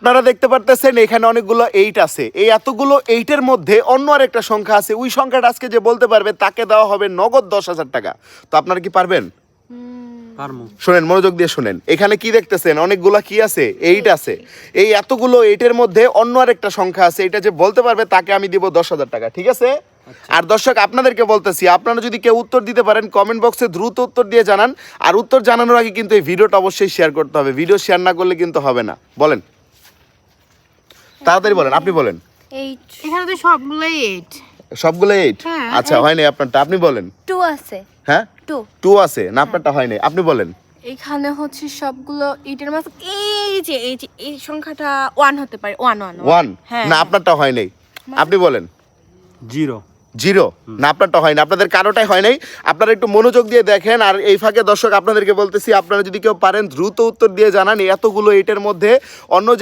আপনারা দেখতে পারতেছেন এখানে অনেকগুলো 8 আছে, এই এতগুলো 8-এর মধ্যে অন্য আরেকটা সংখ্যা আছে, ওই সংখ্যাটা আজকে যে বলতে পারবে তাকে দেওয়া হবে নগদ 10,000 টাকা। তো আপনারা কি পারবেন? শোনেন, মনোযোগ দিয়ে শোনেন, এখানে কি দেখতেছেন অনেকগুলা কি আছে, 8 আছে, এই এতগুলো 8-এর মধ্যে অন্য আরেকটা সংখ্যা আছে, এটা যে বলতে পারবে তাকে আমি দিব 10,000 টাকা, ঠিক আছে? আর দর্শক আপনাদেরকে বলতেছি, আপনারা যদি কেউ উত্তর দিতে পারেন কমেন্ট বক্সে দ্রুত উত্তর দিয়ে জানান। আর উত্তর জানানোর আগে কিন্তু এই ভিডিওটা অবশ্যই শেয়ার করতে হবে, ভিডিও শেয়ার না করলে কিন্তু হবে না। বলেন, তাড়াতাড়ি বলেন, আপনি বলেন। 8 এখানে তো সবগুলোই 8। সবগুলো 8? হ্যাঁ। আচ্ছা, হয়নি আপনারটা, আপনি বলেন। 2 আছে। হ্যাঁ 2 2 আছে না, আপনারটা হয়নি, আপনি বলেন। এখানে হচ্ছে সবগুলো 8-এর মাঝে এই সংখ্যাটা 1 হতে পারে। 1 1 হ্যাঁ। না, আপনারটা হয় নাই, আপনি বলেন। 0 না, আপনারটা হয় না, আপনাদের কারোটাই হয় নাই। আপনারা একটু মনোযোগ দিয়ে দেখেন। আর এই ফাঁকে দর্শক আপনাদেরকে বলতেছি, আপনারা যদি কেউ পারেন দ্রুত উত্তর দিয়ে জানান এতগুলো 8-এর মধ্যে অন্য যে